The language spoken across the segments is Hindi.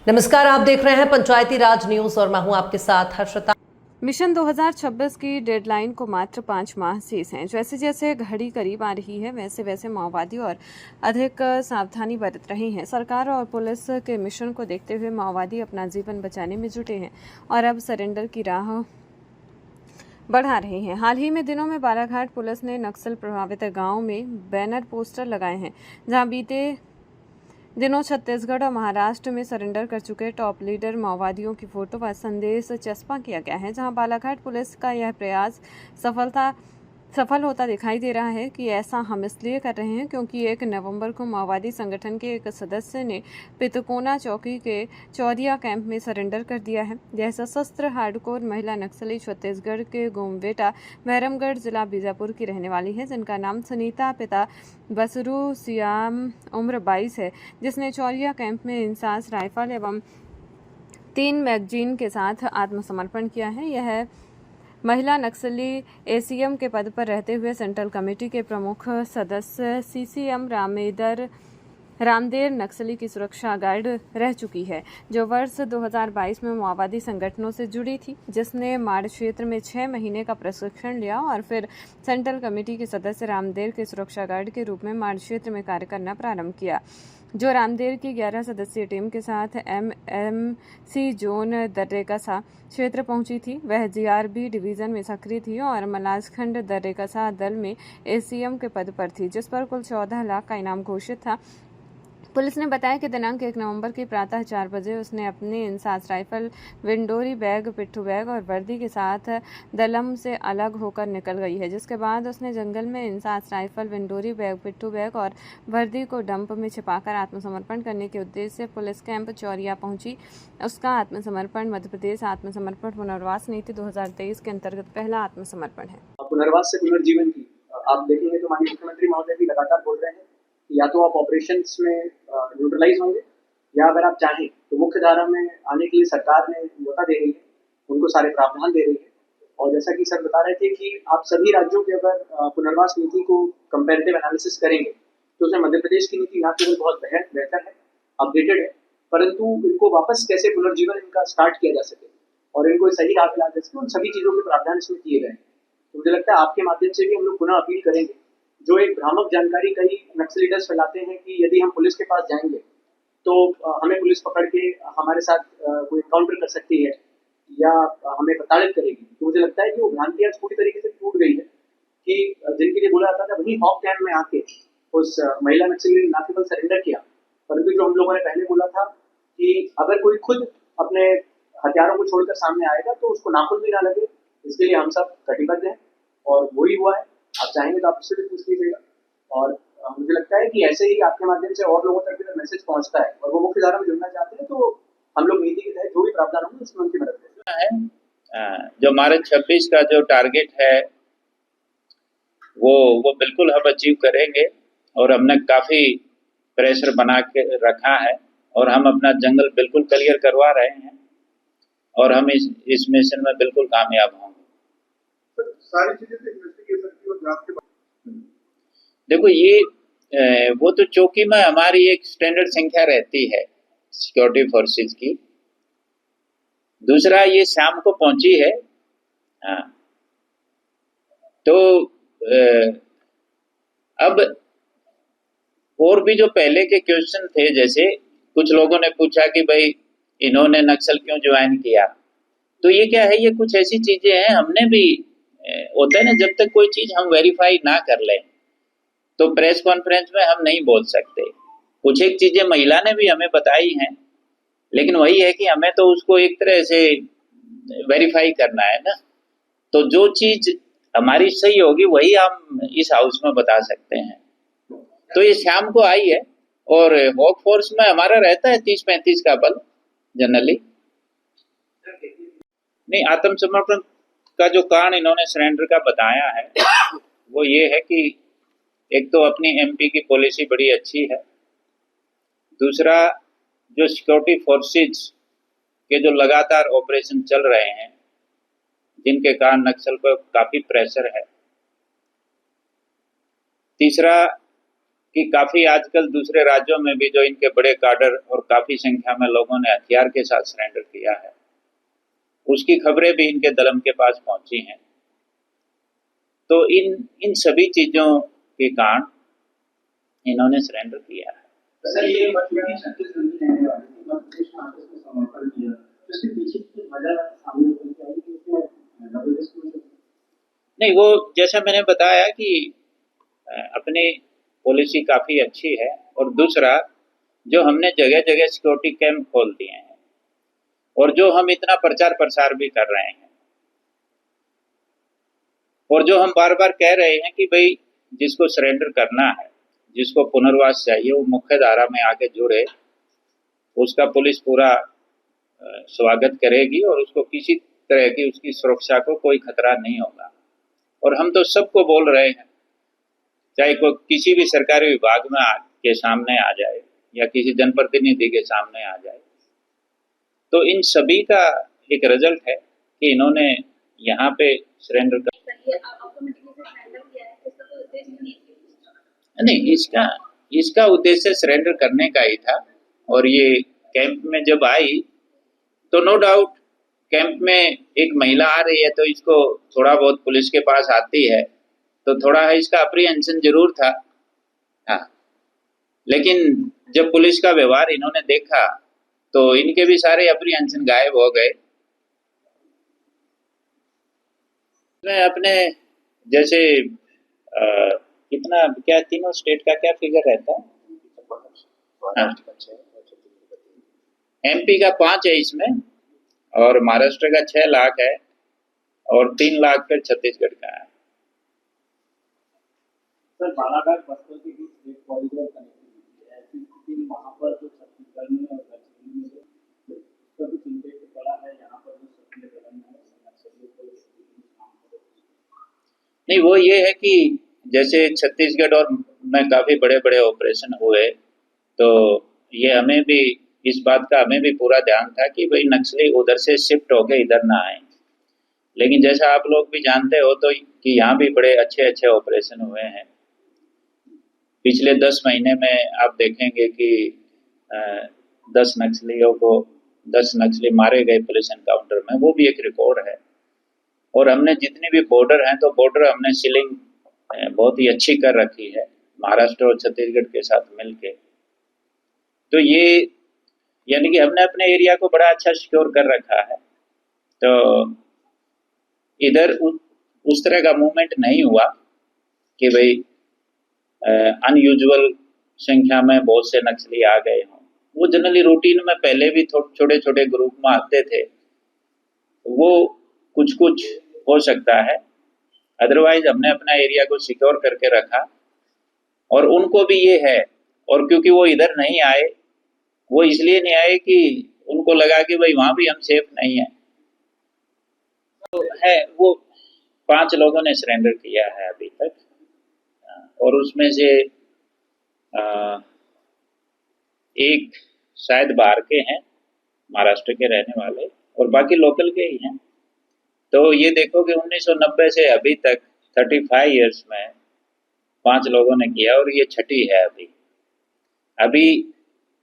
नमस्कार, आप देख रहे हैं पंचायती राज न्यूज और मैं हूं आपके साथ हर्षिता। मिशन 2026 की डेडलाइन को मात्र 5 माह शेष हैं। जैसे जैसे घड़ी करीब आ रही है वैसे वैसे माओवादी और अधिक सावधानी बरत रहे हैं। सरकार और पुलिस के मिशन को देखते हुए माओवादी अपना जीवन बचाने में जुटे हैं और अब सरेंडर की राह बढ़ा रहे हैं। हाल ही में दिनों में बालाघाट पुलिस ने नक्सल प्रभावित गांव में बैनर पोस्टर लगाए हैं, जहां बीते दिनों छत्तीसगढ़ और महाराष्ट्र में सरेंडर कर चुके टॉप लीडर माओवादियों की फोटो व संदेश चस्पा किया गया है। जहां बालाघाट पुलिस का यह प्रयास सफल होता दिखाई दे रहा है कि ऐसा हम इसलिए कर रहे हैं क्योंकि 1 नवंबर को माओवादी संगठन के एक सदस्य ने पितकोना चौकी के चौरिया कैंप में सरेंडर कर दिया है। यह सशस्त्र हार्डकोर महिला नक्सली छत्तीसगढ़ के गोमबेटा भैरमगढ़ जिला बीजापुर की रहने वाली है, जिनका नाम सुनीता, पिता बसरू सियाम, उम्र 22 है, जिसने चौरिया कैंप में इंसास राइफल एवं 3 मैगजीन के साथ आत्मसमर्पण किया है। यह महिला नक्सली एसीएम के पद पर रहते हुए सेंट्रल कमेटी के प्रमुख सदस्य सीसीएम रामदेव नक्सली की सुरक्षा गार्ड रह चुकी है, जो वर्ष 2022 में माओवादी संगठनों से जुड़ी थी, जिसने माड़ क्षेत्र में 6 महीने का प्रशिक्षण लिया और फिर सेंट्रल कमेटी के सदस्य रामदेव के सुरक्षा गार्ड के रूप में माड़ क्षेत्र में कार्य करना प्रारंभ किया, जो रामदेव की 11 सदस्यीय टीम के साथ एमएमसी जोन दर्रेकसा क्षेत्र पहुंची थी। वह जीआरबी डिवीजन में सक्रिय थी और मलाजखंड दर्रेकसा दल में एसीएम के पद पर थी, जिस पर कुल 14 लाख का इनाम घोषित था। पुलिस ने बताया कि दिनांक 1 नवंबर की प्रातः 4 बजे उसने अपने इंसास राइफल, विंडोरी बैग, पिट्ठू बैग और वर्दी के साथ दलम से अलग होकर निकल गई है, जिसके बाद उसने जंगल में इंसास राइफल, विंडोरी बैग, पिट्ठू बैग और वर्दी को डंप में छिपाकर आत्मसमर्पण करने के उद्देश्य से पुलिस कैंप चौरिया पहुंची। उसका आत्मसमर्पण मध्य प्रदेश आत्मसमर्पण पुनर्वास नीति 2023 के अंतर्गत पहला आत्मसमर्पण है। पुनर्वास से पुनर्जीवन की आप देखेंगे तो माननीय मुख्यमंत्री महोदय भी लगातार बोल रहे हैं या तो आप ऑपरेशंस में न्यूट्रलाइज होंगे या अगर आप चाहें तो मुख्य धारा में आने के लिए सरकार ने न्योता दे रही है, उनको सारे प्रावधान दे रही है। और जैसा कि सर बता रहे थे कि आप सभी राज्यों के अगर पुनर्वास नीति को कंपेरेटिव एनालिसिस करेंगे तो उसमें मध्य प्रदेश की नीति ना केवल बहुत बेहतर है, अपडेटेड है, परंतु इनको वापस कैसे पुनर्जीवन इनका स्टार्ट किया जा सके और इनको सही राह पे ला जा सके, उन सभी चीज़ों के प्रावधान इसमें किए गए हैं। तो मुझे लगता है आपके माध्यम से भी हम लोग पुनः अपील करेंगे, जो एक भ्रामक जानकारी कई नक्सलीडर्स फैलाते हैं कि यदि हम पुलिस के पास जाएंगे तो हमें पुलिस पकड़ के हमारे साथ कोई एनकाउंटर कर सकती है या हमें प्रताड़ित करेगी। तो मुझे लगता है कि वो भ्रांति आज पूरी तरीके से टूट गई है कि जिनके लिए बोला जाता था वही हॉक कैंप में आके उस महिला नक्सली ने न केवल सरेंडर किया, परंतु जो हम लोगों ने पहले बोला था कि अगर कोई खुद अपने हथियारों को छोड़कर सामने आएगा तो उसको नाखुद भी ना लगे, इसके लिए हम सब कटिबद्ध हैं और वही हुआ है। आप चाहेंगे तो आप उससे भी पूछ लीजिएगा और मुझे लगता है कि ऐसे ही आपके माध्यम से और लोगों तक भी मैसेज पहुंचता है और वो मुख्य धारा में जुड़ना चाहते हैं तो हम लोग नीति के तहत जो भी प्रावधान होंगे उसमें उनकी मदद करेंगे। जो हमारे 26 का जो टारगेट है वो बिल्कुल हम अचीव करेंगे और हमने काफी प्रेशर बना के रखा है और हम अपना जंगल बिल्कुल क्लियर करवा रहे हैं और हम इस मिशन में बिल्कुल कामयाब होंगे। सारी चीजें इन्वेस्टिगेशन की और जांच के बाद देखो ये वो तो चौकी में हमारी एक स्टैंडर्ड संख्या रहती है सिक्योरिटी फोर्सेस की। दूसरा ये शाम को पहुंची है। हाँ, तो अब और भी जो पहले के क्वेश्चन थे, जैसे कुछ लोगों ने पूछा कि भाई इन्होंने नक्सल क्यों ज्वाइन किया, तो ये क्या है, ये कुछ ऐसी चीजें हैं हमने भी होता है ना, जब तक कोई चीज हम वेरीफाई ना कर लें तो प्रेस कॉन्फ्रेंस में हम नहीं बोल सकते। कुछ एक चीजें महिला ने भी हमें बताई हैं, लेकिन वही है कि हमें तो उसको एक तरह से वेरीफाई करना है ना, तो जो चीज हमारी सही होगी वही हम इस हाउस में बता सकते हैं। तो ये शाम को आई है और हॉक फोर्स में हमारा रहता है 30-35 का बल जनरली। नहीं, आत्मसमर्पण का जो कारण इन्होंने सरेंडर का बताया है वो ये है कि एक तो अपनी एमपी की पॉलिसी बड़ी अच्छी है, दूसरा जो सिक्योरिटी फोर्सेस के जो लगातार ऑपरेशन चल रहे हैं जिनके कारण नक्सल पर काफी प्रेशर है, तीसरा कि काफी आजकल दूसरे राज्यों में भी जो इनके बड़े काडर और काफी संख्या में लोगों ने हथियार के साथ सरेंडर किया है, उसकी खबरें भी इनके दलम के पास पहुंची हैं। तो इन सभी चीजों के कारण इन्होंने सरेंडर किया है। सर ये मतलब कि छत्तीसगढ़ की रहने वाली थी, मध्य प्रदेश में आकर उसने समर्पण किया, तो इसके पीछे की वजह सामने निकल के आई कि उसने डबल डिस्क्लोजर। नहीं, वो जैसा मैंने बताया कि अपनी पॉलिसी काफी अच्छी है, और दूसरा जो हमने जगह जगह सिक्योरिटी कैंप खोल दिए हैं और जो हम इतना प्रचार प्रसार भी कर रहे हैं, और जो हम बार बार कह रहे हैं कि भाई जिसको सरेंडर करना है, जिसको पुनर्वास चाहिए, वो मुख्य धारा में आके जुड़े, उसका पुलिस पूरा स्वागत करेगी और उसको किसी तरह की उसकी सुरक्षा को कोई खतरा नहीं होगा। और हम तो सबको बोल रहे हैं, चाहे कोई किसी भी सरकारी विभाग में के सामने आ जाए या किसी जनप्रतिनिधि के सामने आ जाए, तो इन सभी का एक रिजल्ट है कि इन्होंने यहाँ पे सरेंडर कर नहीं, इसका उद्देश्य सरेंडर करने का ही था। और ये कैंप में जब आई तो नो डाउट कैंप में एक महिला आ रही है, तो इसको थोड़ा बहुत पुलिस के पास आती है, तो थोड़ा है इसका अप्रीहेंशन जरूर था। हाँ, लेकिन जब पुलिस का व्यवहार इन्होंने देखा तो इनके भी सारे अप्रीहेंशन गायब हो गए। मैं अपने जैसे कितना क्या तीनों स्टेट का क्या फिगर रहता है? एमपी का 5 है इसमें, और महाराष्ट्र का 6 लाख है, और 3 लाख फिर छत्तीसगढ़ का है। सर बालाघाट बस्तर के बीच एक कॉरिडोर कनेक्टिविटी है, ऐसी स्थिति में वहाँ पर जो छत्तीसगढ़ में और दार्जिलिंग में जो उसका कुछ इम्पैक्ट पड़ा है, यहाँ पर जो सक्रिय दलन है नक्सलियों को काम करे। नहीं, वो ये है कि जैसे छत्तीसगढ़ और में काफी बड़े बड़े ऑपरेशन हुए, तो ये हमें भी इस बात का हमें भी पूरा ध्यान था कि भाई नक्सली उधर से शिफ्ट होके इधर ना आए। लेकिन जैसा आप लोग भी जानते हो तो कि यहाँ भी बड़े अच्छे अच्छे ऑपरेशन हुए हैं। पिछले 10 महीने में आप देखेंगे कि 10 नक्सली मारे गए पुलिस एनकाउंटर में, वो भी एक रिकॉर्ड है। और हमने जितने भी बॉर्डर हैं, तो बॉर्डर हमने सीलिंग बहुत ही अच्छी कर रखी है महाराष्ट्र और छत्तीसगढ़ के साथ मिलके। तो ये यानी कि हमने अपने एरिया को बड़ा अच्छा सिक्योर कर रखा है, तो इधर उस तरह का मूवमेंट नहीं हुआ कि भाई अनयूजुअल संख्या में बहुत से नक्सली आ गए हों। वो जनरली रूटीन में पहले भी छोटे छोटे ग्रुप में आते थे, वो कुछ कुछ हो सकता है, अदरवाइज हमने अपना एरिया को सिक्योर करके रखा। और उनको भी ये है, और क्योंकि वो इधर नहीं आए, वो इसलिए नहीं आए कि उनको लगा कि भाई वहां भी हम सेफ नहीं है। तो है वो 5 लोगों ने सरेंडर किया है अभी तक, और उसमें से एक शायद बाहर के हैं, महाराष्ट्र के रहने वाले, और बाकी लोकल के ही हैं। तो ये देखो कि 1990 से अभी तक 35 इयर्स में 5 लोगों ने किया, और ये छठी है अभी।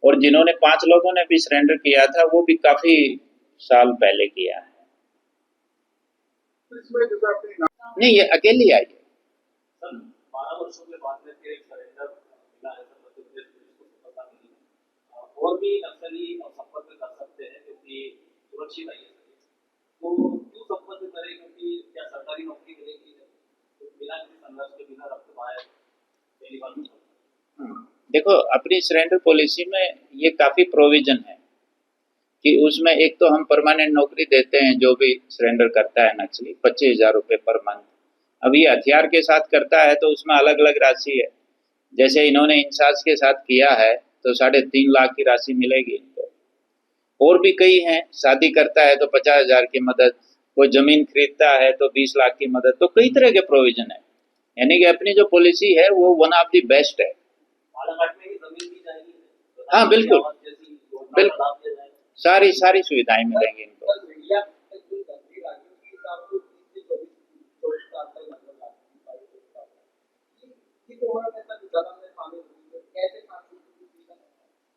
और जिन्होंने 5 लोगों ने भी सरेंडर किया था, वो भी काफी साल पहले किया है। नहीं, ये अकेली आई है। 12 वर्षों के बाद में फिर एक सरेंडर मिला है, मध्य प्रदेश पुलिस को पता नहीं है, और भी नक्सली संपर्क कर सकते हैं क्योंकि सुरक्षित है। तो क्यों संपर्क करें, क्योंकि क्या सरकारी नौकरी मिलेगी तो बिना किसी संघर्ष के, बिना रक्त बहाए पहली बार। देखो, अपनी सरेंडर पॉलिसी में ये काफी प्रोविजन है कि उसमें एक तो हम परमानेंट नौकरी देते हैं, जो भी सरेंडर करता है नक्सली 25,000 रुपये पर मंथ। अब ये हथियार के साथ करता है तो उसमें अलग अलग राशि है। जैसे इन्होंने इंसास के साथ किया है तो 3.5 लाख की राशि मिलेगी इनको। और भी कई हैं, शादी करता है तो 50,000 की मदद, कोई जमीन खरीदता है तो 20 लाख की मदद। तो कई तरह के प्रोविजन है, यानी कि अपनी जो पॉलिसी है वो वन ऑफ द बेस्ट है। हाँ बिल्कुल बिल्कुल, सारी सुविधाएं मिलेंगी इनको।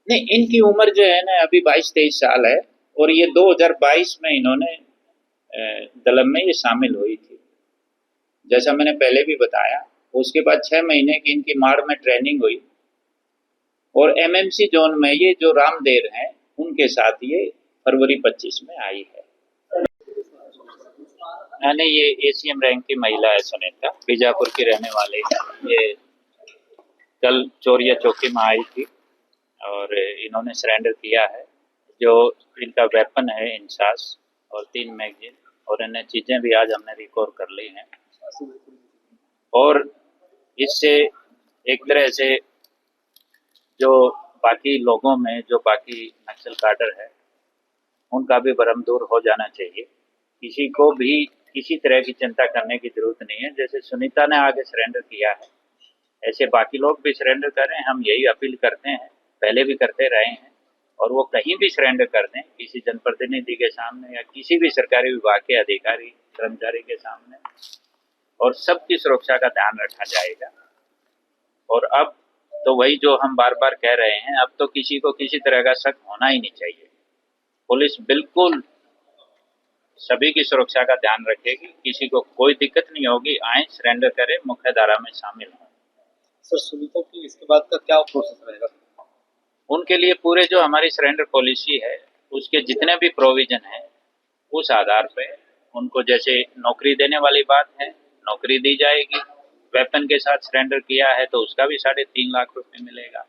नहीं, इनकी उम्र जो है ना अभी 22-23 साल है और ये 2022 में इन्होंने दलम में ये शामिल हुई थी, जैसा मैंने पहले भी बताया। उसके बाद 6 महीने की इनकी माड़ में ट्रेनिंग हुई और एमएमसी जोन में ये जो रामदेव हैं उनके साथ ये फरवरी 25 में आई है। यानी ये एसीएम रैंक की महिला है सुनीता, बीजापुर की रहने वाली है। ये कल चोरिया चौकी में आई थी और इन्होंने सरेंडर किया है। जो इनका वेपन है इंसास और 3 मैगजीन और अन्य चीज़ें भी आज हमने रिकवर कर ली हैं। और इससे एक तरह से जो बाकी लोगों में जो बाकी नक्सल काडर है उनका भी भरम दूर हो जाना चाहिए। किसी को भी किसी तरह की चिंता करने की जरूरत नहीं है। जैसे सुनीता ने आगे सरेंडर किया है ऐसे बाकी लोग भी सरेंडर करें। हम यही अपील करते हैं, पहले भी करते रहे हैं, और वो कहीं भी सरेंडर कर दें, किसी जनप्रतिनिधि के सामने या किसी भी सरकारी विभाग के अधिकारी कर्मचारी के सामने, और सबकी सुरक्षा का ध्यान रखा जाएगा। और अब तो वही जो हम बार बार कह रहे हैं, अब तो किसी को किसी तरह का शक होना ही नहीं चाहिए। पुलिस बिल्कुल सभी की सुरक्षा का ध्यान रखेगी, किसी को कोई दिक्कत नहीं होगी। आए सरेंडर करें, मुख्य धारा में शामिल हों। सर सुनीता की इसके बाद का क्या प्रोसेस रहेगा? उनके लिए पूरे जो हमारी सरेंडर पॉलिसी है उसके जितने भी प्रोविजन है उस आधार पे उनको, जैसे नौकरी देने वाली बात है, नौकरी दी जाएगी। वेपन के साथ सरेंडर किया है तो उसका भी 3.5 लाख रुपए मिलेगा,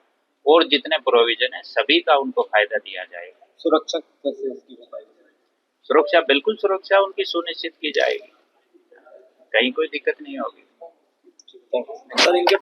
और जितने प्रोविजन है सभी का उनको फायदा दिया जाएगा। सुरक्षा कैसे इसकी हो पाएगी? सुरक्षा बिल्कुल सुरक्षा उनकी सुनिश्चित की जाएगी, कहीं कोई दिक्कत नहीं होगी। सर इनके